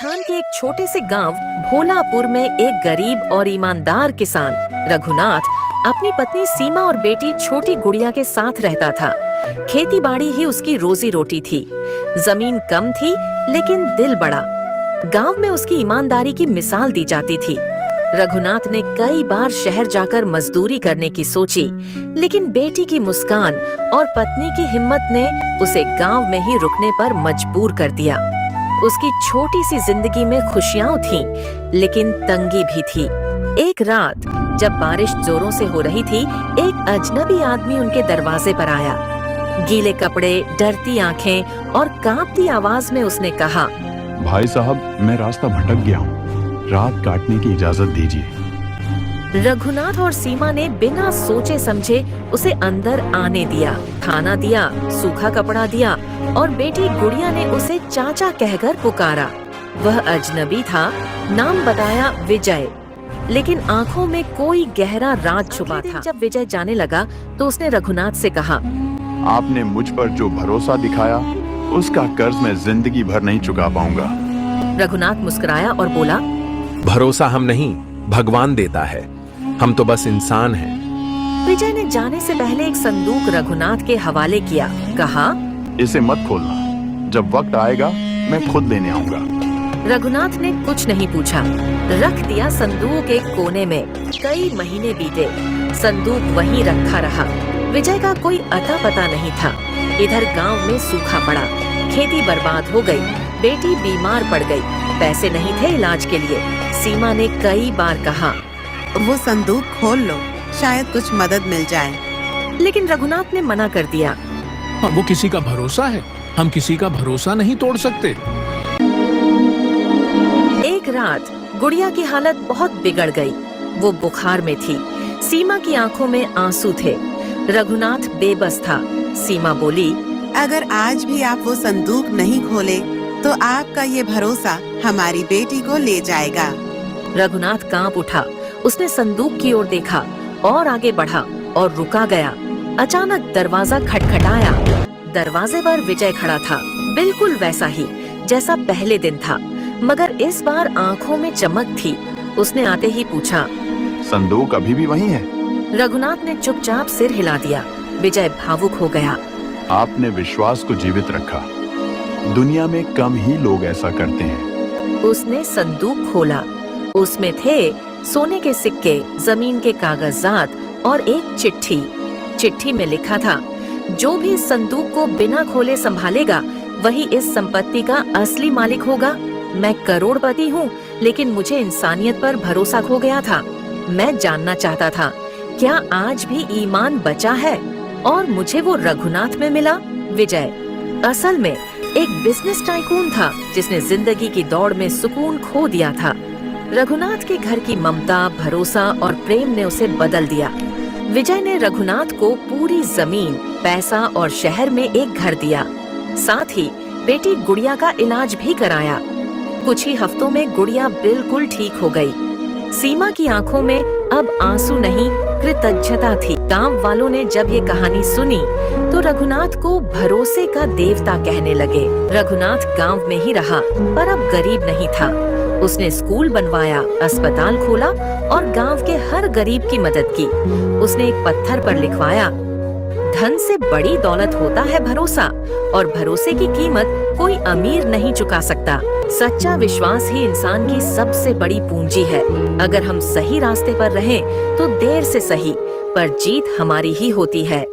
राजस्थान के एक छोटे से गांव भोलापुर में एक गरीब और ईमानदार किसान रघुनाथ अपनी पत्नी सीमा और बेटी छोटी गुड़िया के साथ रहता था। खेती बाड़ी ही उसकी रोजी रोटी थी। जमीन कम थी लेकिन दिल बड़ा। गांव में उसकी ईमानदारी की मिसाल दी जाती थी। रघुनाथ ने कई बार शहर जाकर मजदूरी करने की सोची, लेकिन बेटी की मुस्कान और पत्नी की हिम्मत ने उसे गांव में ही रुकने पर मजबूर कर दिया। उसकी छोटी सी जिंदगी में खुशियां थीं, लेकिन तंगी भी थी। एक रात जब बारिश जोरों से हो रही थी, एक अजनबी आदमी उनके दरवाजे पर आया। गीले कपड़े, डरती आंखें और कांपती आवाज में उसने कहा, भाई साहब, मैं रास्ता भटक गया हूँ, रात काटने की इजाजत दीजिए। रघुनाथ और सीमा ने बिना सोचे समझे उसे अंदर आने दिया। खाना दिया, सूखा कपड़ा दिया और बेटी गुड़िया ने उसे चाचा कहकर पुकारा। वह अजनबी था, नाम बताया विजय, लेकिन आंखों में कोई गहरा राज छुपा था। जब विजय जाने लगा तो उसने रघुनाथ से कहा, आपने मुझ पर जो भरोसा दिखाया, उसका कर्ज मैं जिंदगी भर नहीं चुका पाऊंगा। रघुनाथ मुस्कुराया और बोला, भरोसा हम नहीं, भगवान देता है, हम तो बस इंसान हैं। विजय ने जाने से पहले एक संदूक रघुनाथ के हवाले किया। कहा, इसे मत खोलना, जब वक्त आएगा मैं खुद लेने आऊंगा। रघुनाथ ने कुछ नहीं पूछा, रख दिया संदूक एक कोने में। कई महीने बीते, संदूक वहीं रखा रहा। विजय का कोई अता पता नहीं था। इधर गांव में सूखा पड़ा, खेती बर्बाद हो गई, बेटी बीमार पड़ गई, पैसे नहीं थे इलाज के लिए। सीमा ने कई बार कहा, वो संदूक खोल लो, शायद कुछ मदद मिल जाए। लेकिन रघुनाथ ने मना कर दिया। वो किसी का भरोसा है, हम किसी का भरोसा नहीं तोड़ सकते। एक रात गुड़िया की हालत बहुत बिगड़ गई। वो बुखार में थी। सीमा की आंखों में आंसू थे। रघुनाथ बेबस था। सीमा बोली, अगर आज भी आप वो संदूक नहीं खोले तो आपका ये भरोसा हमारी बेटी को ले जाएगा। रघुनाथ कांप उठा। उसने संदूक की ओर देखा और आगे बढ़ा और रुका गया। अचानक दरवाजा खटखटाया। दरवाजे पर विजय खड़ा था, बिल्कुल वैसा ही जैसा पहले दिन था, मगर इस बार आंखों में चमक थी। उसने आते ही पूछा, संदूक अभी भी वहीं है? रघुनाथ ने चुपचाप सिर हिला दिया। विजय भावुक हो गया। आपने विश्वास को जीवित रखा, दुनिया में कम ही लोग ऐसा करते हैं। उसने संदूक खोला। उसमें थे सोने के सिक्के, जमीन के कागजात और एक चिट्ठी। चिट्ठी में लिखा था, जो भी इस संदूक को बिना खोले संभालेगा वही इस संपत्ति का असली मालिक होगा। मैं करोड़पति हूँ, लेकिन मुझे इंसानियत पर भरोसा खो गया था। मैं जानना चाहता था, क्या आज भी ईमान बचा है? और मुझे वो रघुनाथ में मिला। विजय असल में एक बिजनेस टाइकून था, जिसने जिंदगी की दौड़ में सुकून खो दिया था। रघुनाथ के घर की ममता, भरोसा और प्रेम ने उसे बदल दिया। विजय ने रघुनाथ को पूरी जमीन, पैसा और शहर में एक घर दिया। साथ ही बेटी गुड़िया का इलाज भी कराया। कुछ ही हफ्तों में गुड़िया बिल्कुल ठीक हो गई। सीमा की आंखों में अब आंसू नहीं, कृतज्ञता थी। गांव वालों ने जब ये कहानी सुनी तो रघुनाथ को भरोसे का देवता कहने लगे। रघुनाथ गांव में ही रहा, पर अब गरीब नहीं था। उसने स्कूल बनवाया, अस्पताल खोला और गांव के हर गरीब की मदद की। उसने एक पत्थर पर लिखवाया, धन से बड़ी दौलत होता है भरोसा, और भरोसे की कीमत कोई अमीर नहीं चुका सकता। सच्चा विश्वास ही इंसान की सबसे बड़ी पूंजी है। अगर हम सही रास्ते पर रहें तो देर से सही, पर जीत हमारी ही होती है।